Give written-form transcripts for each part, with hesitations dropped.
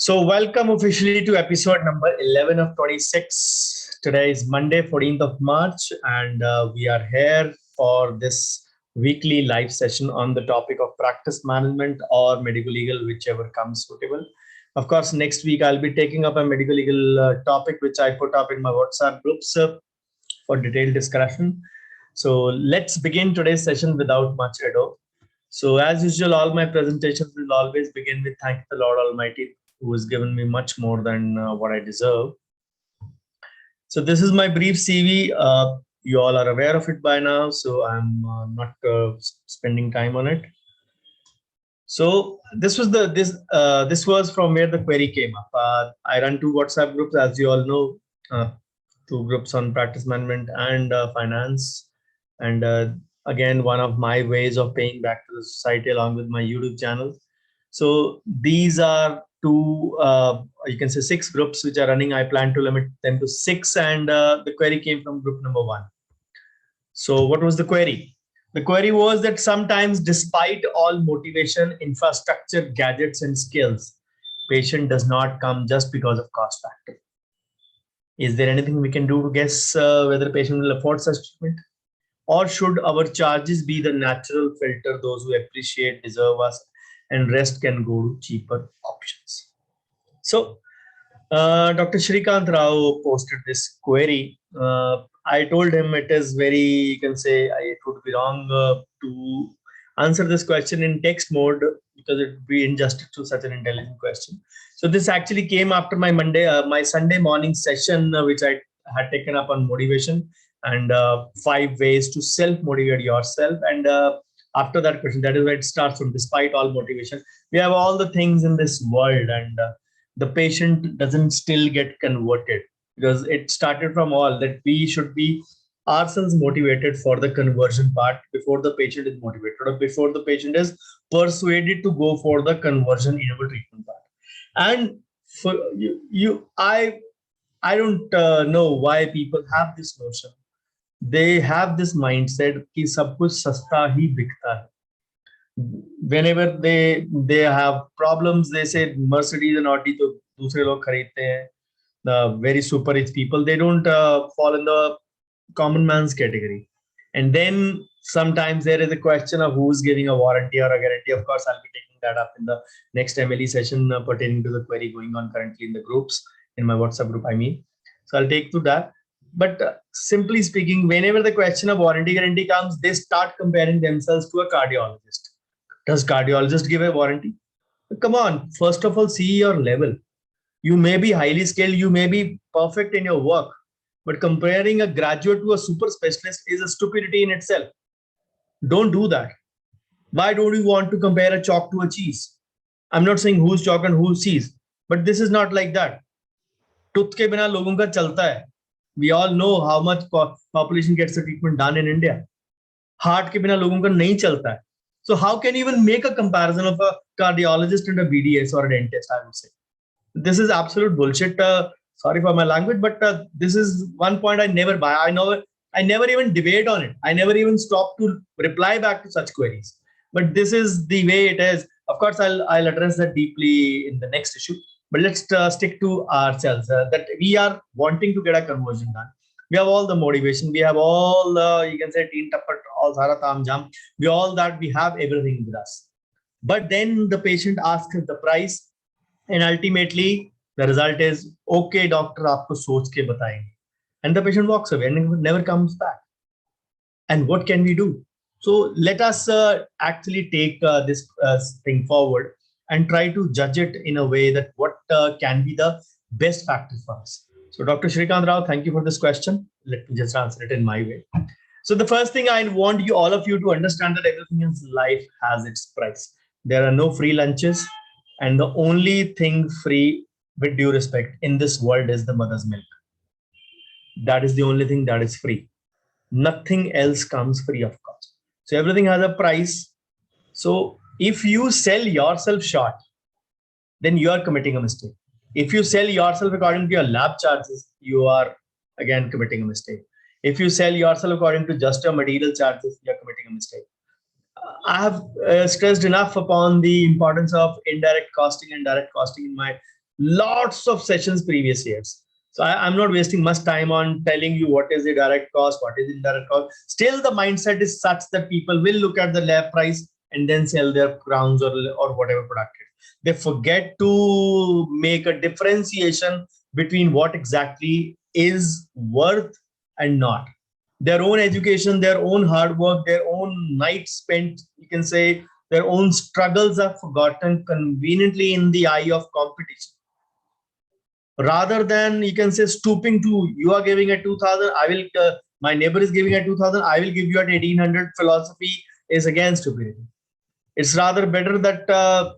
So, welcome officially to episode number 11 of 26. Today is Monday, 14th of March, and we are here for this weekly live session on the topic of practice management or medical legal, whichever comes suitable. Of course, next week I'll be taking up a medical legal topic, which I put up in my WhatsApp groups for detailed discussion. So, let's begin today's session without much ado. So, as usual, all my presentations will always begin with thank the Lord Almighty who has given me much more than what I deserve. So this is my brief CV. You all are aware of it by now, so I'm not spending time on it. So this was from where the query came up. I run two WhatsApp groups, as you all know, two groups on practice management and finance, and again one of my ways of paying back to the society along with my YouTube channel. So these are two, you can say six groups which are running. I plan to limit them to six, and the query came from group number one. So what was the query? The query was that sometimes, despite all motivation, infrastructure, gadgets, and skills, patient does not come just because of cost factor. Is there anything we can do to guess whether patient will afford such treatment? Or should our charges be the natural filter, those who appreciate, deserve us, and rest can go to cheaper options? So, Dr. Shrikant Rao posted this query. I told him it is very, you can say, it would be wrong to answer this question in text mode because it would be injustice to such an intelligent question. So this actually came after my Sunday morning session, which I had taken up on motivation and 5 ways to self-motivate yourself. And after that question, that is where it starts from. Despite all motivation, we have all the things in this world, and the patient doesn't still get converted because it started from all that we should be ourselves motivated for the conversion part before the patient is motivated or before the patient is persuaded to go for the conversion in our treatment part. And for I don't know why people have this notion. They have this mindset कि सब कुछ सस्ता ही बिकता है. Whenever they have problems, they say Mercedes and Audi तो दूसरे लोग खरीदते हैं. The very super rich people, they don't fall in the common man's category. And then sometimes there is a question of who's giving a warranty or a guarantee. Of course, I'll be taking that up in the next MLE session pertaining to the query going on currently in the groups, in my WhatsApp group, I mean. So I'll take to that. But simply speaking, whenever the question of warranty guarantee comes, they start comparing themselves to a cardiologist. Does cardiologist give a warranty? Come on, first of all, see your level. You may be highly skilled, you may be perfect in your work, but comparing a graduate to a super specialist is a stupidity in itself. Don't do that. Why don't you want to compare a chalk to a cheese? I'm not saying who's chalk and who's cheese, but this is not like that. Tooth ke bina logon ka chalta hai. We all know how much population gets the treatment done in India. Heart ke bina logon ka nahi chalta hai. So how can you even make a comparison of a cardiologist and a BDS or a dentist, I would say? This is absolute bullshit. Sorry for my language, but this is one point I never buy. I never even debate on it. I never even stop to reply back to such queries. But this is the way it is. Of course, I'll address that deeply in the next issue. But let's stick to ourselves that we are wanting to get a conversion done. We have all the motivation. We have all the, you can say, teen tappat, all sara tam jam. We all that we have everything with us. But then the patient asks the price. And ultimately, the result is, okay, doctor, aapko soch ke batayenge. And the patient walks away and never comes back. And what can we do? So let us actually take this thing forward and try to judge it in a way that what can be the best factor for us. So Dr. Shrikant Rao, thank you for this question. Let me just answer it in my way. So the first thing I want you, all of you, to understand that everything in life has its price. There are no free lunches. And the only thing free, with due respect, in this world is the mother's milk. That is the only thing that is free. Nothing else comes free of cost. So everything has a price. So if you sell yourself short, then you are committing a mistake. If you sell yourself according to your lab charges, you are again committing a mistake. If you sell yourself according to just your material charges, you are committing a mistake. I have stressed enough upon the importance of indirect costing and direct costing in my lots of sessions previous years. So I'm not wasting much time on telling you what is the direct cost, what is the indirect cost. Still, the mindset is such that people will look at the lab price and then sell their crowns or whatever product. They forget to make a differentiation between what exactly is worth and not. Their own education, their own hard work, their own nights spent, you can say, their own struggles are forgotten conveniently in the eye of competition. Rather than, you can say, stooping to, you are giving at 2000, I will, my neighbor is giving at 2000, I will give you at 1800, philosophy is again stupidity. It's rather better that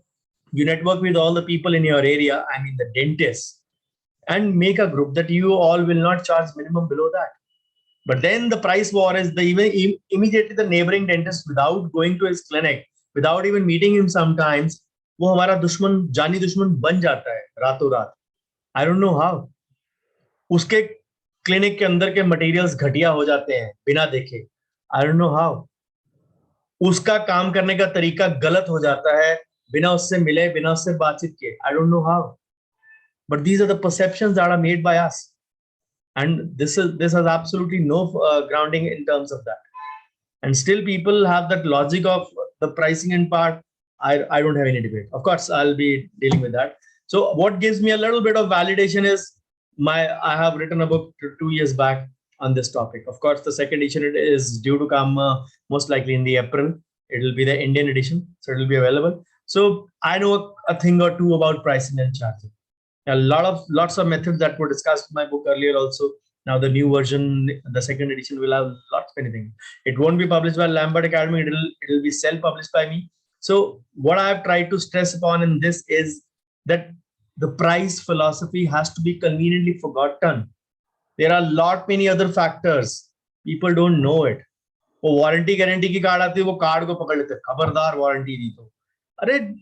you network with all the people in your area, I mean the dentists, and make a group that you all will not charge minimum below that. But then the price war is the even immediately the neighboring dentist, without going to his clinic, without even meeting him sometimes, वो हमारा दुश्मन, जानी दुश्मन बन जाता है रातों रात. I don't know how. उसके क्लिनिक के अंदर के मटेरियल्स घटिया हो जाते हैं बिना देखे. I don't know how. उसका काम करने का तरीका गलत हो जाता है बिना उससे मिले, बिना उससे बातचीत किए. I don't know how. But these are the perceptions that are made by us. And this has absolutely no grounding in terms of that. And still people have that logic of the pricing and part. I don't have any debate. Of course, I'll be dealing with that. So what gives me a little bit of validation is I have written a book 2 years back on this topic. Of course, the second edition is due to come most likely in the April. It will be the Indian edition, so it will be available. So I know a thing or two about pricing and charging. Lots of methods that were discussed in my book earlier also. Now the new version, the second edition, will have lots of anything. It won't be published by Lambert Academy. It'll be self-published by me. So what I have tried to stress upon in this is that the price philosophy has to be conveniently forgotten. There are many other factors. People don't know it. वो warranty guarantee की card आती है, वो card को पकड़ लेते हैं, खबरदार वारंटी दी तो. अरे,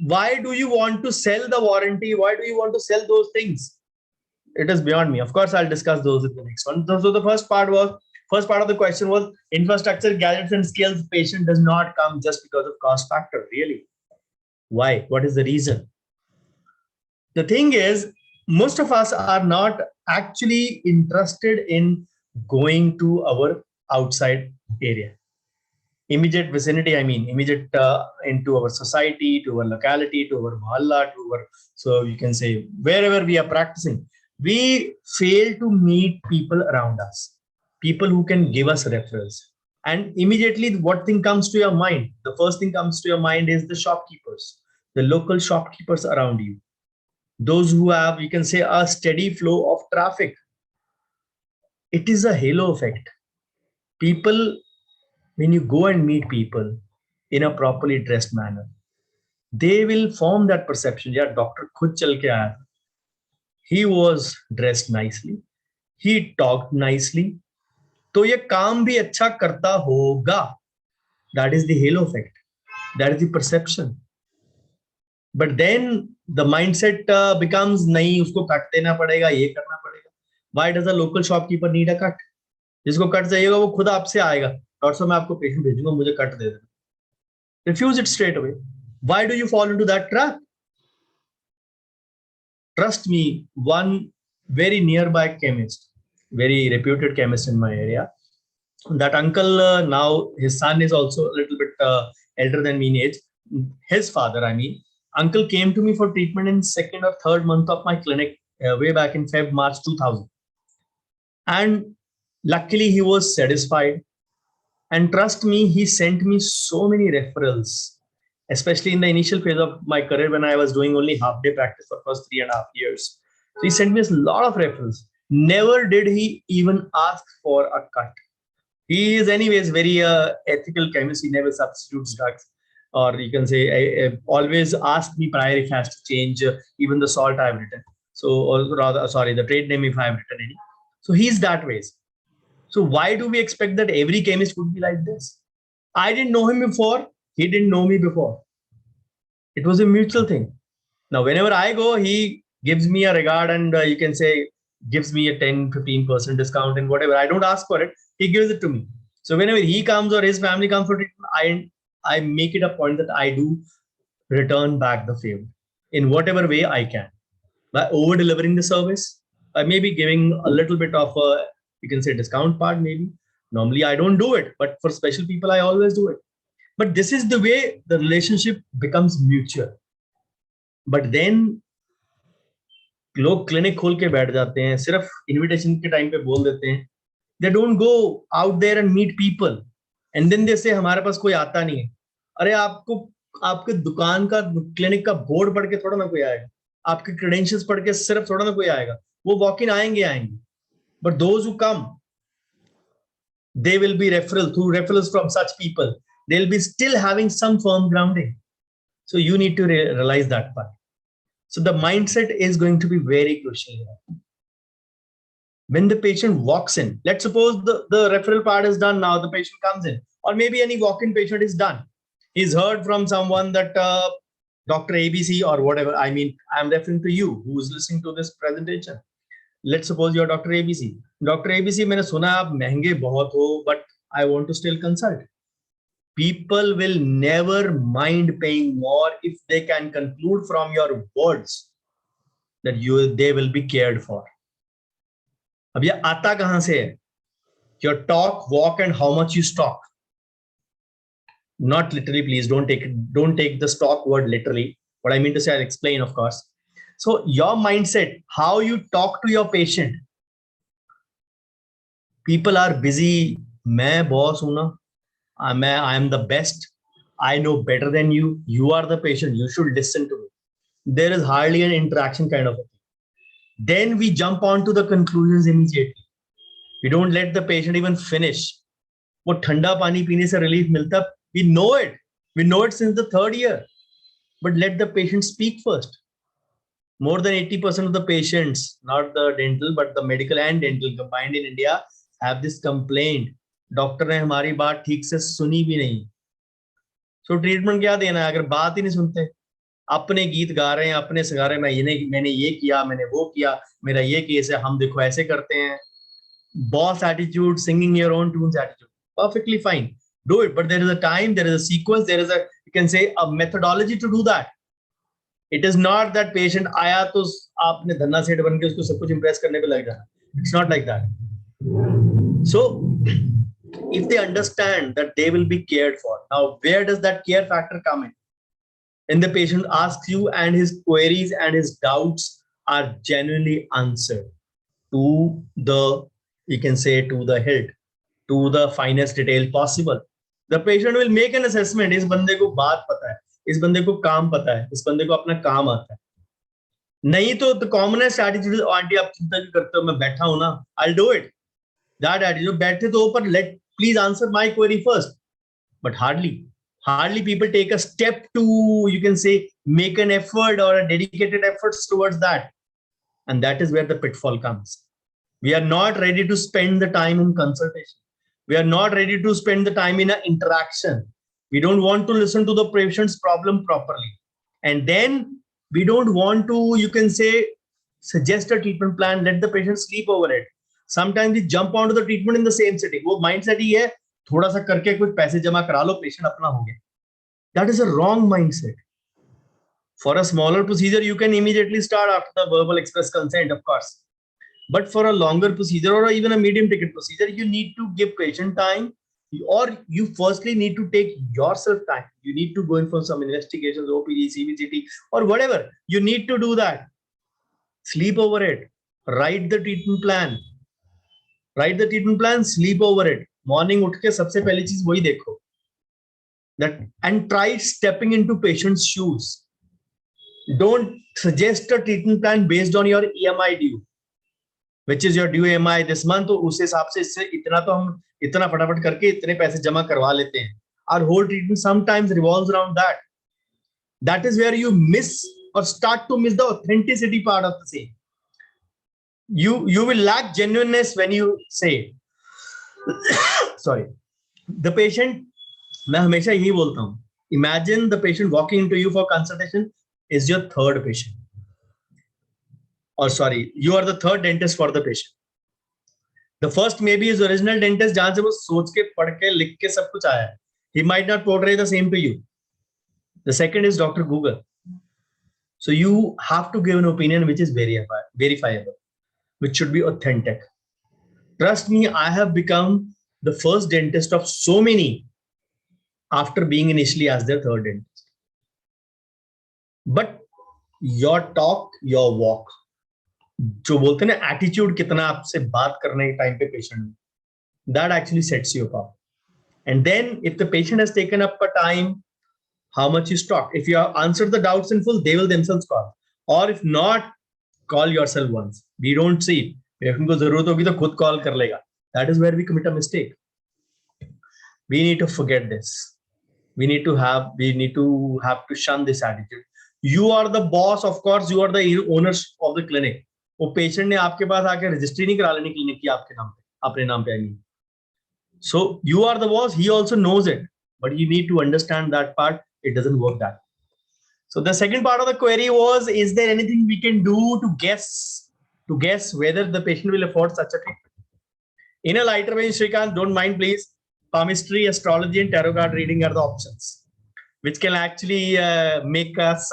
why do you want to sell the warranty? Why do you want to sell those things? It is beyond me. Of course, I'll discuss those in the next one. So the first part of the question was infrastructure, gadgets, and skills. Patient does not come just because of cost factor. Really? Why? What is the reason? The thing is, most of us are not actually interested in going to our outside area. Immediate vicinity, I mean, immediate into our society, to our locality, to our mohalla, so you can say wherever we are practicing, we fail to meet people around us, people who can give us referrals. And immediately, what thing comes to your mind? The first thing comes to your mind is the shopkeepers, the local shopkeepers around you, those who have, you can say, a steady flow of traffic. It is a halo effect. People, when you go and meet people in a properly dressed manner, they will form that perception. Yeah, doctor khud chal ke aaya. He was dressed nicely. He talked nicely. तो ये काम भी अच्छा करता होगा. That is the halo effect. That is the perception. But then the mindset becomes, नहीं, उसको cut देना पड़ेगा, ये करना पड़ेगा. Why does a local shopkeeper need a cut? जिसको कट चाहिएगा वो खुद आपसे आएगा. डॉक्टर साहब, मैं आपको पेशेंट भेजूंगा, मुझे कट दे देना. Refuse it straight away. Why do you fall into that trap? Trust me, one very nearby chemist, very reputed chemist in my area, that uncle, now his son is also a little bit elder than me in age. His father, I mean, uncle came to me for treatment in second or third month of my clinic way back in March 2000. And luckily he was satisfied. And trust me, he sent me so many referrals, especially in the initial phase of my career when I was doing only half-day practice for first 3.5 years. So he sent me a lot of referrals. Never did he even ask for a cut. He is anyways very ethical chemist. He never substitutes drugs. Or you can say, always ask me prior if he has to change even the salt I've written. So, or rather, sorry, the trade name if I've written any. So he's that ways. So why do we expect that every chemist would be like this? I didn't know him before. He didn't know me before. It was a mutual thing. Now, whenever I go, he gives me a regard and you can say, gives me a 10-15% discount and whatever. I don't ask for it. He gives it to me. So whenever he comes or his family comes for treatment, I make it a point that I do return back the favor in whatever way I can. by over delivering the service, by maybe giving a little bit of a, you can say, discount part maybe. Normally I don't do it, but for special people I always do it. But this is the way the relationship becomes mutual. But then लोग clinic खोल के बैठ जाते हैं, सिर्फ invitation के time पे बोल देते हैं. They don't go out there and meet people, and then they say हमारे पास कोई आता नहीं है. अरे आपको आपके दुकान का क्लिनिक का बोर्ड पढ़ के थोड़ा ना कोई आएगा, आपके क्रेडेंशियल्स पढ़ के सिर्फ थोड़ा ना कोई आएगा. वो वॉक इन आएंगे. But those who come, they will be referrals from such people. They'll be still having some firm grounding. So you need to realize that part. So the mindset is going to be very crucial here. When the patient walks in, let's suppose the referral part is done now, the patient comes in, or maybe any walk-in patient is done. He's heard from someone that Dr. ABC or whatever, I mean, I'm referring to you who is listening to this presentation. Let's suppose you're Dr. ABC. Dr. ABC, मैंने सुना आप महंगे बहुत हो, but I want to still consult. People will never mind paying more if they can conclude from your words that they will be cared for. अब ये आता कहां से है? Your talk, walk, and how much you stalk. Not literally, please don't take the stalk word literally. What I mean to say, I'll explain, of course. So your mindset, how you talk to your patient. People are busy. मैं boss हूं ना. I am the best. I know better than you. You are the patient. You should listen to me. There is hardly an interaction kind of a thing. Then we jump on to the conclusions immediately. We don't let the patient even finish. वो ठंडा पानी पीने से relief मिलता. We know it. We know it since the 3rd year. But let the patient speak first. More than 80% of the patients, not the dental, but the medical and dental combined in India, have this complaint. Doctor ने हमारी बात ठीक से सुनी भी नहीं. सो treatment क्या देना है अगर बात ही नहीं सुनते? अपने गीत गा रहे हैं, अपने सगा रहे हैं, मैंने ये किया, मैंने वो किया, मेरा ये केस है, हम देखो ऐसे करते हैं. Boss attitude, singing your own tunes attitude, perfectly fine, do it, but there is a time, there is a sequence, there is a, you can say, a methodology to do that. It is not that patient आया तो आपने धन्ना सेठ बन के उसको सब कुछ impress करने पे लग जाना. It's not like that. So if they understand that they will be cared for, now where does that care factor come in? When the patient asks you and his queries and his doubts are genuinely answered to the, you can say, to the hilt, to the finest detail possible, the patient will make an assessment. इस बंदे को बात पता है, इस बंदे को काम पता है, इस बंदे को अपना काम आता है. नहीं तो the commonest attitude, आंटी आप चिंता क्यों करते हो, मैं बैठा हूं ना, I'll do it. That attitude, बैठे तो ऊपर, please answer my query first. But hardly people take a step to, you can say, make an effort or a dedicated efforts towards that. And that is where the pitfall comes. We are not ready to spend the time in consultation. We are not ready to spend the time in an interaction. We don't want to listen to the patient's problem properly. And then we don't want to, you can say, suggest a treatment plan, let the patient sleep over it. Sometimes we jump onto the treatment in the same sitting. वो mindset ही है, थोड़ा सा करके कुछ पैसे जमा करा लो, patient अपना हो गया. That is a wrong mindset. For a smaller procedure, you can immediately start after the verbal express consent, of course. But for a longer procedure or even a medium ticket procedure, you need to give patient time, or you firstly need to take yourself time. You need to go in for some investigations, OPD, CBCT, or whatever. You need to do that. Sleep over it. Write the treatment plan. Write the treatment plan, sleep over it. Morning उठ के सबसे पहली चीज वही देखो. That, and try stepping into patient's shoes. Don't suggest a treatment plan based on your EMI due, which is your due EMI this month. तो उस हिसाब से इससे इतना तो हम इतना फटाफट करके इतने पैसे जमा करवा लेते हैं. Our whole treatment sometimes revolves around that. That is where you miss or start to miss the authenticity part of the same. You will lack genuineness when you say, sorry, the patient, मैं हमेशा यही बोलता हूँ, imagine the patient walking into you for consultation is your 3rd patient. Or sorry, you are the 3rd dentist for the patient. The first maybe is original dentist, जहां से वो सोच के पढ़ के लिख के सब कुछ आया है. He might not portray the same to you. The second is Dr. Google. So you have to give an opinion which is verifiable, which should be authentic. Trust me, I have become the first dentist of so many after being initially as their third dentist. But your talk, your walk, जो बोलते हैं ना attitude कितना आपसे बात करने के time पे patient, that actually sets you apart. And then if the patient has taken up a time, how much you talk. If you have answered the doubts in full, they will themselves call. Or if not, call yourself once. We don't see it. If उनको जरूरत होगी तो खुद call कर लेगा. That is where we commit a mistake. We need to forget this. We need to have to shun this attitude. You are the boss, of course. You are the owners of the clinic. वो patient ने आपके पास आके registry नहीं करा लेनी clinic की आपके नाम पे, अपने नाम पे आएंगी. So you are the boss. He also knows it, but you need to understand that part. It doesn't work that. So the second part of the query was: is there anything we can do to guess whether the patient will afford such a treatment? In a lighter vein, Shrikant, don't mind, please. Palmistry, astrology, and tarot card reading are the options, which can actually make us,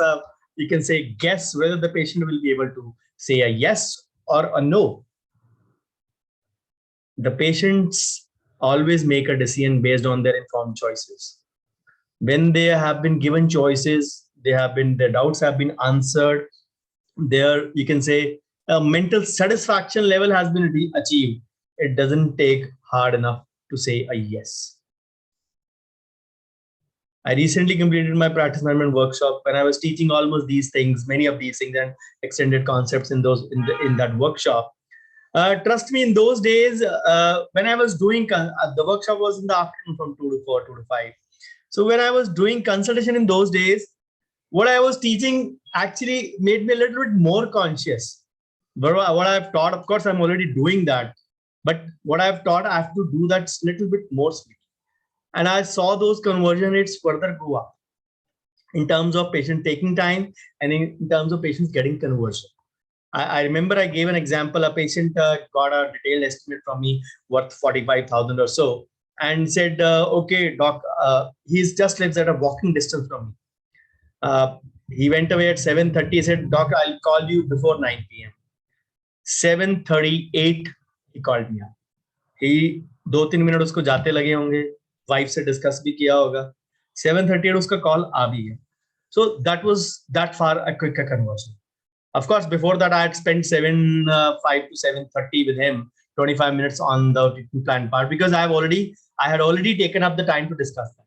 you can say, guess whether the patient will be able to say a yes or a no. The patients always make a decision based on their informed choices. When they have been given choices, their doubts have been answered, their, you can say, a mental satisfaction level has been achieved. It doesn't take hard enough to say a yes. I recently completed my practice management workshop when I was teaching almost these things, many of these things and extended concepts in that workshop. Trust me, in those days, when I was doing, the workshop was in the afternoon from 2 to 4, 2 to 5. So when I was doing consultation in those days, what I was teaching actually made me a little bit more conscious. But what I've taught, of course, I'm already doing that. But what I've taught, I have to do that a little bit more sweet. And I saw those conversion rates further go up in terms of patient taking time and in terms of patients getting conversion. I remember I gave an example. A patient got a detailed estimate from me worth 45,000 or so, and said, "Okay, doc, he's just lives at a walking distance from me." He went away at 7:30. He said, "Doc, I'll call you before 9 p.m." 7:38 he called me up. He 2-3 minute उसको जाते लगे होंगे, wife से discuss भी किया होगा. 7:38 उसका call आ भी है. So that was that far a quicker conversion. Of course, before that, I had spent 5 to 7:30 with him, 25 minutes on the treatment plan part, because I had already taken up the time to discuss that.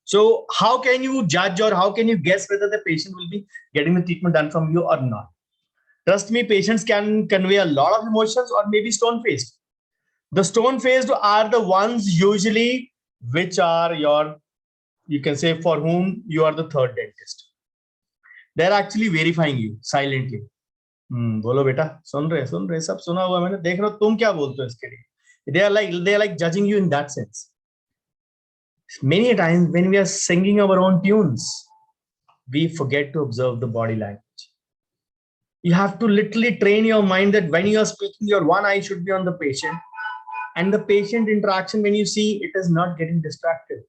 So how can you judge or how can you guess whether the patient will be getting the treatment done from you or not? Trust me, patients can convey a lot of emotions or maybe stone-faced. The stone-faced are the ones usually which are you can say, for whom you are the third dentist. They're actually verifying you silently. बोलो बेटा, सुन रहे सब सुना हुआ मैंने, देख रहा हूँ तुम क्या बोलते हो इसके लिए. They are like judging you in that sense. Many times when we are singing our own tunes, we forget to observe the body language. You have to literally train your mind that when you are speaking, your one eye should be on the patient, and the patient interaction, when you see, it is not getting distracted.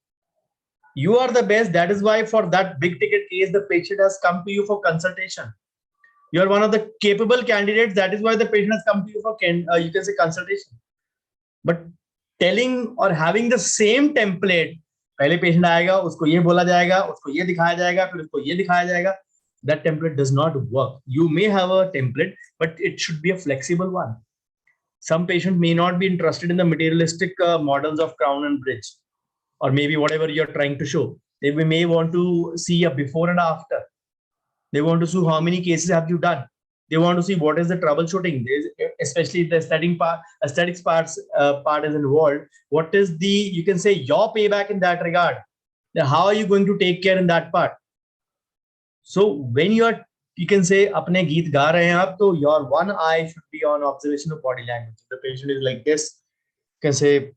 You are the best. That is why for that big ticket case, the patient has come to you for consultation. You are one of the capable candidates. That is why the patient has come to you for you can say consultation. But telling or having the same template, पहले patient आएगा, उसको ये बोला जाएगा, उसको ये दिखाया जाएगा, फिर उसको ये दिखाया जाएगा, that template does not work. You may have a template, but it should be a flexible one. Some patient may not be interested in the materialistic models of crown and bridge, or maybe whatever you're trying to show. They may want to see a before and after. They want to see how many cases have you done. They want to see what is the troubleshooting, especially the aesthetics part is involved. What is the, you can say, your payback in that regard? How are you going to take care in that part? So when you can say, apne geet ga rahe hain aap, to your one eye should be on observation of body language. The patient is like this, you can say,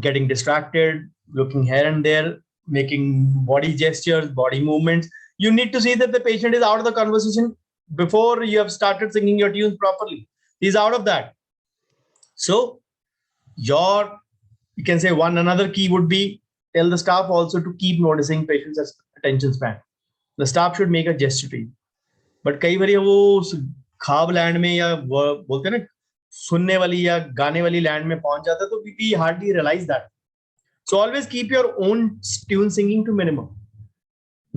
getting distracted, looking here and there, making body gestures, body movements. You need to see that the patient is out of the conversation before you have started singing your tunes properly. He's out of that. So you can say another key would be, tell the staff also to keep noticing patients' attention span. The staff should make a gesture to you. But कई बार वो खाब land में या बोलते हैं ना सुनने वाली या गाने वाली लैंड में पहुंच जाता है, तो we hardly realise that. So always keep your own tune singing to minimum.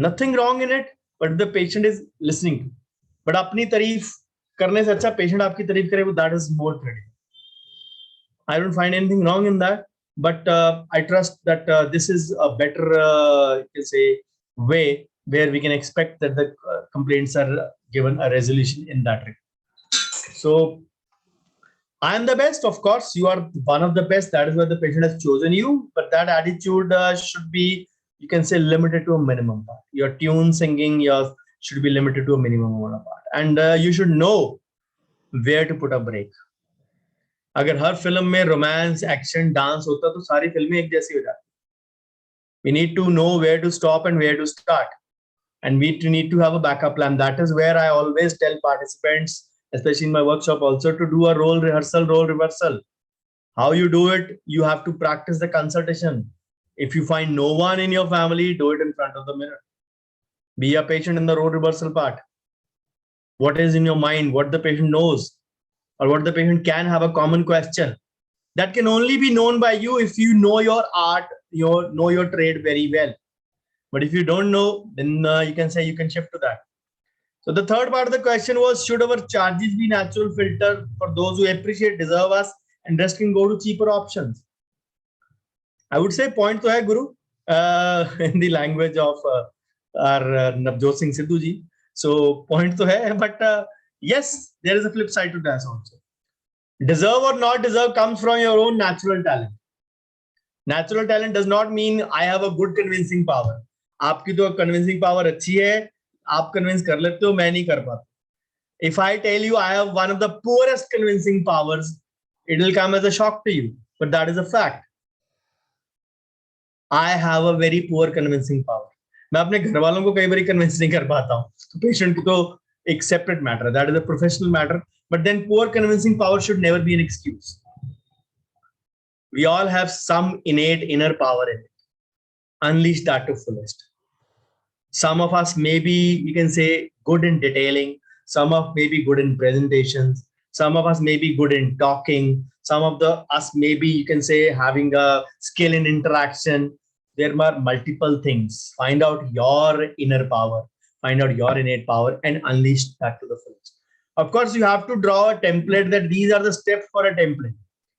Nothing wrong in it, but the patient is listening. But अपनी तारीफ करने से अच्छा पेशेंट आपकी तारीफ करे, वो that is more credit. I don't find anything wrong in that, but I trust that this is a better, you can say, way where we can expect that the complaints are given a resolution in that regard. So I am the best, of course. You are one of the best. That is why the patient has chosen you. But that attitude should be, you can say, limited to a minimum part. Your tune singing, your should be limited to a minimum amount of part, and you should know where to put a break. अगर हर film में romance action dance होता तो सारी फिल्में एक जैसी हो जाती. We need to know where to stop and where to start, and we need to have a backup plan. That is where I always tell participants, especially in my workshop also, to do a role rehearsal, role reversal. How you do it? You have to practice the consultation. If you find no one in your family, do it in front of the mirror. Be a patient in the role reversal part. What is in your mind, what the patient knows, or what the patient can have a common question. That can only be known by you if you know your art, know your trade very well. But if you don't know, then you can say you can shift to that. So the third part of the question was, should our charges be natural filter for those who appreciate, deserve us, and rest can go to cheaper options? I would say point to hai, Guru, in the language of our Navjot Singh Sidhu ji. So point to hai, but yes, there is a flip side to that also. Deserve or not deserve comes from your own natural talent. Natural talent does not mean I have a good convincing power. आपकी तो convincing power अच्छी है, आप convince कर लेते हो, मैं नहीं कर पाता. If I tell you I have one of the poorest convincing powers, it will come as a shock to you, but that is a fact. I have a very poor convincing power. मैं अपने घर वालों को कई बार convince नहीं कर पाता हूँ. तो patient को तो एक separate matter, that is a professional matter. But then poor convincing power should never be an excuse. We all have some innate inner power in it. Unleash that to fullest. Some of us may be, you can say, good in detailing. Some of may be good in presentations. Some of us may be good in talking. Some of us may be, you can say, having a skill in interaction. There are multiple things. Find out your inner power. Find out your innate power and unleash that to the fullest. Of course, you have to draw a template that these are the steps for a template.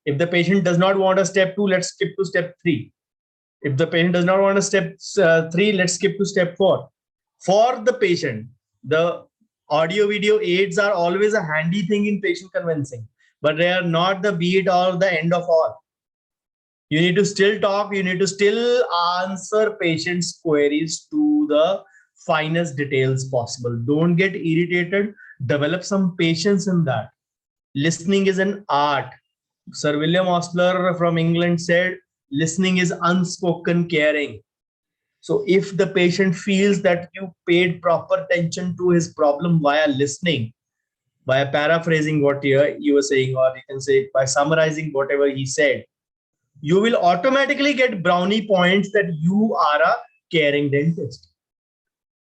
If the patient does not want a step 2, let's skip to step 3. If the patient does not want a step 3, let's skip to step 4. For the patient, the audio video aids are always a handy thing in patient convincing, but they are not the be it or the end of all. You need to still talk. You need to still answer patients' queries to the finest details possible. Don't get irritated. Develop some patience in that. Listening is an art. Sir William Osler from England said, listening is unspoken caring. So if the patient feels that you paid proper attention to his problem via listening, by paraphrasing what you were saying, or you can say by summarizing whatever he said, you will automatically get brownie points that you are a caring dentist.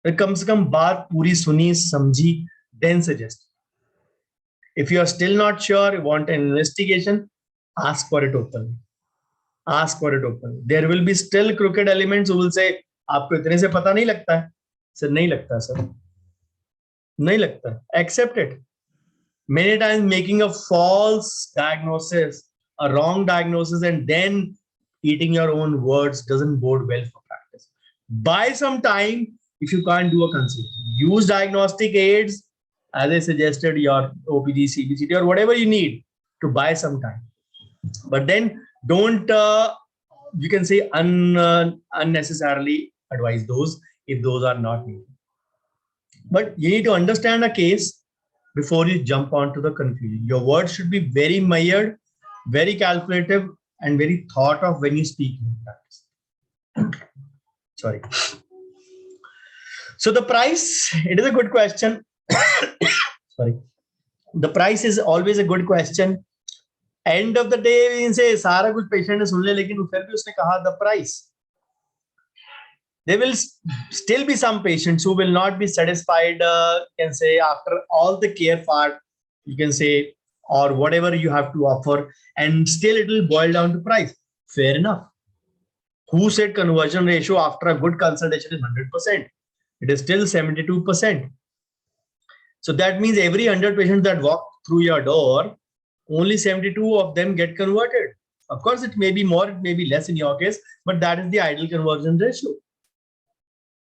कम से कम बात पूरी सुनी समझी, then suggest. If you are still not sure, you want an investigation, ask for it openly. Ask for it openly. There will be still crooked elements who will say, आपको इतने से पता नहीं लगता है? Sir, नहीं लगता sir. नहीं लगता. Accept it. Many times making a false diagnosis, a wrong diagnosis, and then eating your own words doesn't bode well for practice. Buy some time if you can't do a consultation. Use diagnostic aids, as I suggested, your OPG, CBCT, or whatever you need to buy some time. But then don't, you can say, unnecessarily advise those if those are not needed. But you need to understand a case before you jump onto the conclusion. Your words should be very measured, very calculative, and very thought of when you speak in practice. Sorry. So the price, it is a good question. Sorry. The price is always a good question. End of the day, we say, सारा कुछ patient ने सुन ले, लेकिन फिर भी उसने कहा the price. There will still be some patients who will not be satisfied, you can say, after all the care part, you can say, or whatever you have to offer, and still it will boil down to price. Fair enough. Who said conversion ratio after a good consultation is 100%? It is still 72%. So that means every 100 patients that walk through your door, only 72 of them get converted. Of course, it may be more, it may be less in your case, but that is the ideal conversion ratio.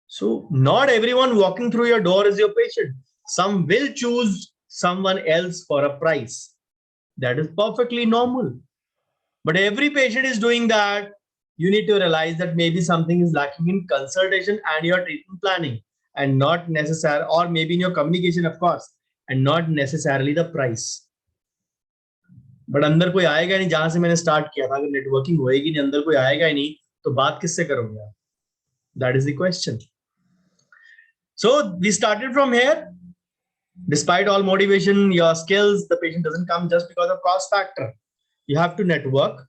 So not everyone walking through your door is your patient. Some will choose someone else for a price. That is perfectly normal. But every patient is doing that. You need to realize that maybe something is lacking in consultation and your treatment planning, and not necessarily, or maybe in your communication, of course, and not necessarily the price. But अंदर कोई आएगा नहीं, जहां से मैंने start किया था, अगर नेटवर्किंग होएगी नहीं, अंदर कोई आएगा ही नहीं, तो बात किससे करोगे आप? That is the question. So we started from here. Despite all motivation, your skills, the patient doesn't come just because of cost factor. You have to network.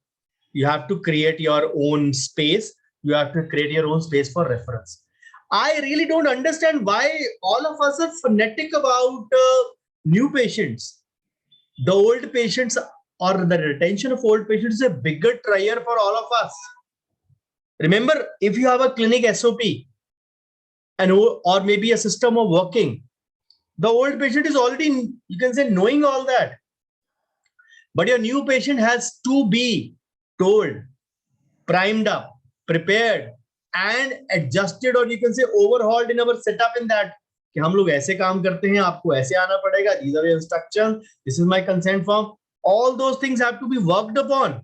You have to create your own space. You have to create your own space for reference. I really don't understand why all of us are fanatic about new patients. The old patients, or the retention of old patients, is a bigger trier for all of us. Remember, if you have a clinic SOP and or maybe a system of working, the old patient is already, you can say, knowing all that. But your new patient has to be told, primed up, prepared, and adjusted, or you can say overhauled in our setup, in that कि हम लोग ऐसे काम करते हैं, आपको ऐसे आना पड़ेगा, these are your instructions, this is my consent form. All those things have to be worked upon.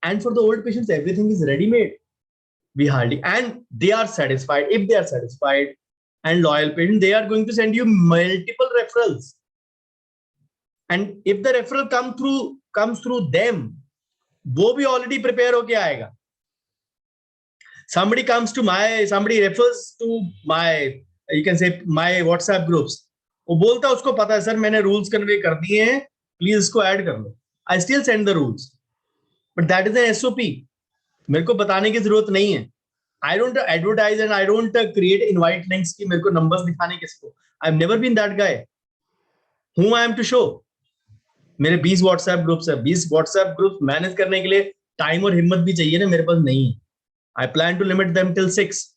And for the old patients, everything is ready made. We hardly, and they are satisfied. If they are satisfied and loyal patient, they are going to send you multiple referrals. And if the referral comes through them, वो भी already prepare होके आएगा. Somebody refers to my, you can say, my WhatsApp groups. वो बोलता है, उसको पता है सर मैंने rules कन्वे कर दिए हैं, प्लीज इसको ऐड कर लो. I still send the rules, but that is an SOP. मेरे को बताने की जरूरत नहीं है. I don't advertise and I don't create invite links कि मेरे को numbers दिखाने किसको. I've never been that guy. Whom I am to show? मेरे 20 WhatsApp groups है. 20 WhatsApp groups मैनेज करने के लिए टाइम और हिम्मत भी चाहिए ना, मेरे पास नहीं है. I plan to limit them till 6.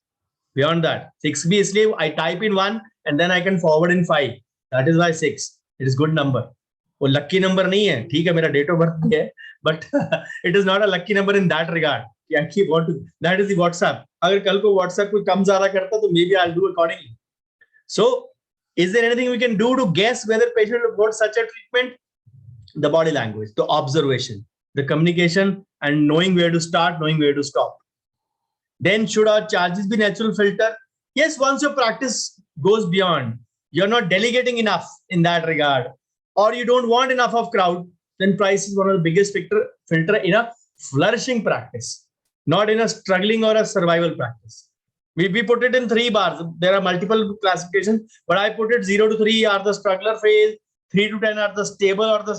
Beyond that, 6 भी इसलिए I type in 1 and then I can forward in 5. That is why 6. It is good number. वो lucky number नहीं है. ठीक है, मेरा date of birth भी है, but it is not a lucky number in that regard. I keep want to. That is the WhatsApp. अगर कल को WhatsApp कोई कम ज़्यादा करता तो maybe I'll do accordingly. So, is there anything we can do to guess whether patient will want such a treatment? The body language, the observation, the communication, and knowing where to start, knowing where to stop. Then should our charges be natural filter? Yes, once your practice goes beyond, you're not delegating enough in that regard, or you don't want enough of crowd, then price is one of the biggest filter in a flourishing practice, not in a struggling or a survival practice. We put it in 3 bars. There are multiple classifications, but I put it 0 to 3 are the struggler phase, 3 to 10 are the stable or the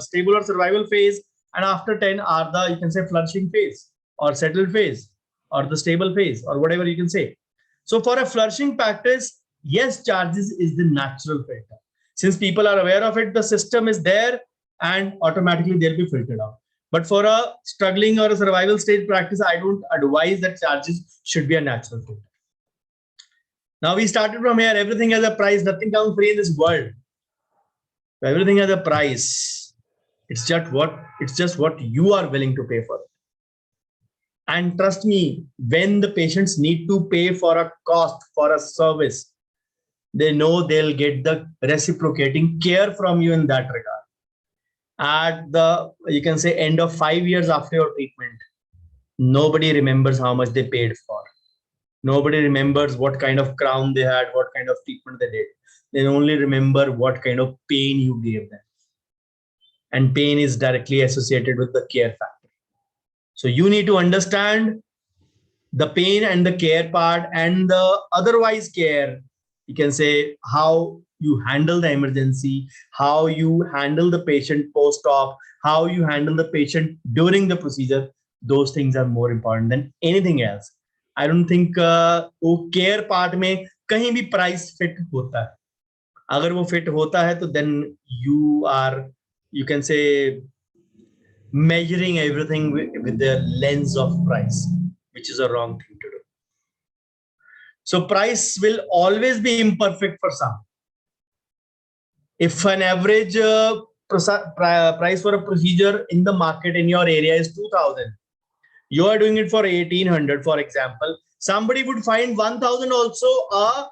stable or survival phase, and after 10 are the, you can say, flourishing phase or settled phase or the stable phase or whatever you can say. So for a flourishing practice, yes, charges is the natural filter. Since people are aware of it, the system is there and automatically they'll be filtered out. But for a struggling or a survival stage practice, I don't advise that charges should be a natural filter. Now we started from here. Everything has a price. Nothing comes free in this world. So everything has a price. It's just what you are willing to pay for it. And trust me, when the patients need to pay for a cost, for a service, they know they'll get the reciprocating care from you in that regard. At the, you can say, end of 5 years after your treatment, nobody remembers how much they paid for. Nobody remembers what kind of crown they had, what kind of treatment they did. They only remember what kind of pain you gave them. And pain is directly associated with the care factor. So you need to understand the pain and the care part and the otherwise care. You can say how you handle the emergency, how you handle the patient post-op, how you handle the patient during the procedure. Those things are more important than anything else. I don't think वो care part में कहीं भी price fit होता है. अगर वो fit होता है तो then you are, you can say, measuring everything with the lens of price, which is a wrong thing to do. So price will always be imperfect for some. If an average price for a procedure in the market in your area is 2000, you are doing it for 1800, for example, somebody would find 1000 also a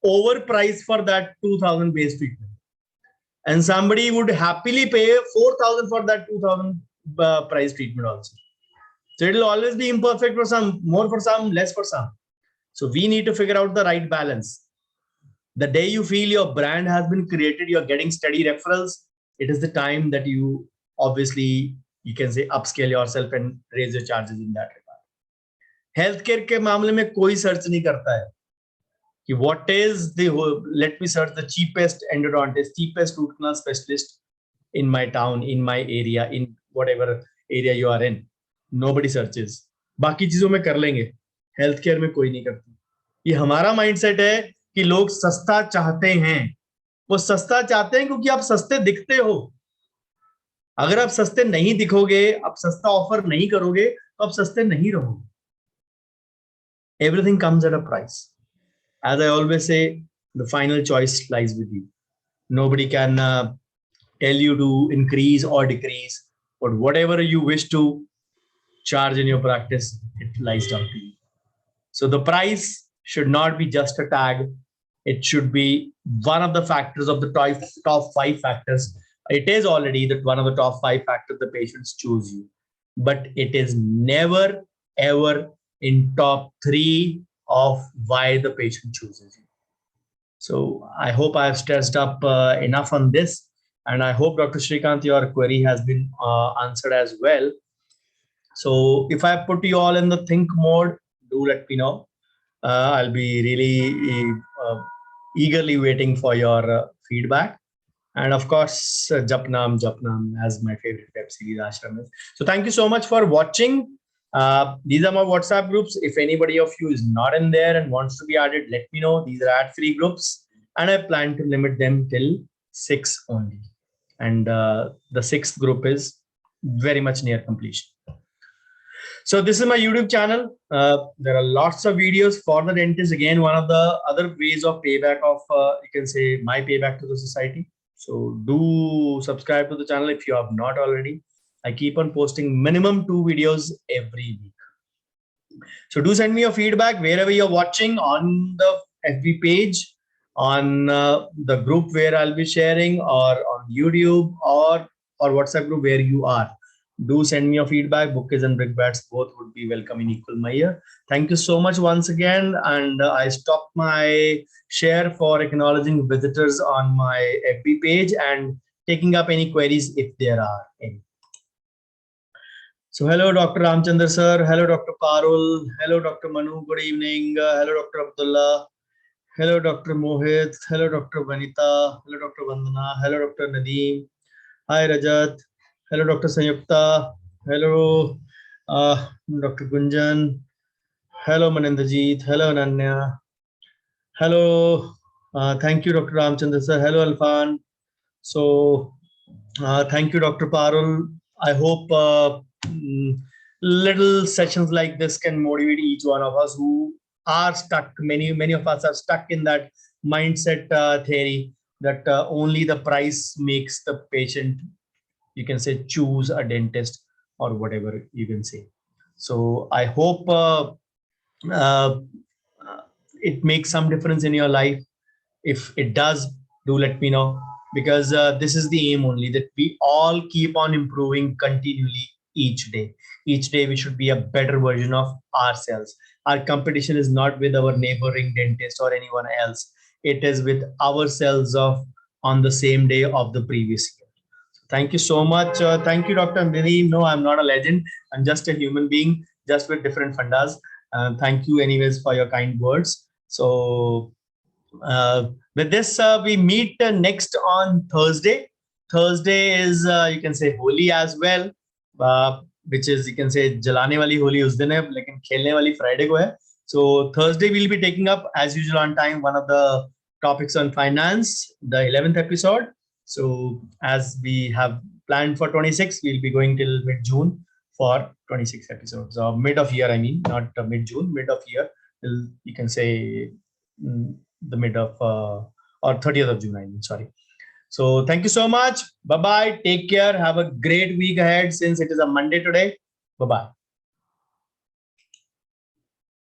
overprice for that 2000 base treatment, and somebody would happily pay 4000 for that 2000 price treatment also. So it will always be imperfect for some, more for some, less for some. So we need to figure out the right balance. The day you feel your brand has been created, you're getting steady referrals, it is the time that you obviously, you can say, upscale yourself and raise your charges in that regard. Healthcare के मामले में कोई search नहीं करता है कि what is the, let me search the cheapest endodontist, cheapest root canal specialist in my town, in my area, in whatever area you are in. Nobody searches. बाकी चीजों में कर लेंगे, हेल्थ केयर में कोई नहीं करता. ये हमारा माइंडसेट है कि लोग सस्ता चाहते हैं. वो सस्ता चाहते हैं क्योंकि आप सस्ते दिखते हो. अगर आप सस्ते नहीं दिखोगे, आप सस्ता ऑफर नहीं करोगे, तो आप सस्ते नहीं रहोगे. Everything comes at a price. As I always say, the final choice lies with you. Nobody can tell you to increase or decrease, but whatever you wish to charge in your practice, it lies down to you. So the price should not be just a tag. It should be one of the factors of the top 5 factors. It is already that one of the top 5 factors the patients choose you, but it is never ever in top 3 of why the patient chooses you. So I hope I have stressed up enough on this, and I hope, Dr. Shrikant, your query has been answered as well. So if I put you all in the think mode, do let me know. I'll be really eagerly waiting for your feedback. And of course, Japnam as my favorite web series, Ashram is. So thank you so much for watching. These are my WhatsApp groups. If anybody of you is not in there and wants to be added, let me know. These are ad-free groups, and I plan to limit them till 6 only. And the 6th group is very much near completion. So this is my YouTube channel. There are lots of videos for the dentist. Again, one of the other ways of payback of, you can say, my payback to the society. So do subscribe to the channel if you have not already. I keep on posting minimum 2 videos every week. So do send me your feedback wherever you're watching, on the FB page, on the group where I'll be sharing, or on YouTube, or WhatsApp group where you are. Do send me your feedback. Bouquets and brickbats both would be welcome in equal measure. Thank you so much once again. And I stopped my share for acknowledging visitors on my FB page and taking up any queries if there are any. So hello, Dr. Ramchandra sir. Hello, Dr. Parul. Hello, Dr. Manu. Good evening. Hello, Dr. Abdullah. Hello, Dr. Mohit. Hello, Dr. Vanita. Hello, Dr. Vandana. Hello, Dr. Nadeem. Hi, Rajat. Hello, Dr. Sanyukta. Hello, Dr. Gunjan. Hello, Manendrajeet. Hello, Ananya. Hello. Thank you, Dr. Ramchandra sir. Hello, Alfan. So thank you, Dr. Parul. I hope little sessions like this can motivate each one of us who are stuck. Many of us are stuck in that mindset theory that only the price makes the patient, you can say, choose a dentist or whatever you can say. So I hope it makes some difference in your life. If it does, do let me know, because this is the aim only, that we all keep on improving continually each day. Each day we should be a better version of ourselves. Our competition is not with our neighboring dentist or anyone else. It is with ourselves on the same day of the previous year. Thank you so much. Thank you, Dr. Nadeem. No, I'm not a legend. I'm just a human being, just with different fundas. Thank you anyways for your kind words. So with this, we meet next on Thursday. Thursday is, you can say, Holi as well, which is, you can say, jalane wali Holi us din hai, lekin khelne wali Friday ko hai. So Thursday we'll be taking up as usual on time one of the topics on finance, the 11th episode. So as we have planned for 26, we'll be going till mid-June for 26 episodes. Mid of year, I mean, not mid-June, mid of year. Till you can say the mid of or 30th of June, I mean, sorry. So thank you so much. Bye-bye. Take care. Have a great week ahead since it is a Monday today. Bye-bye.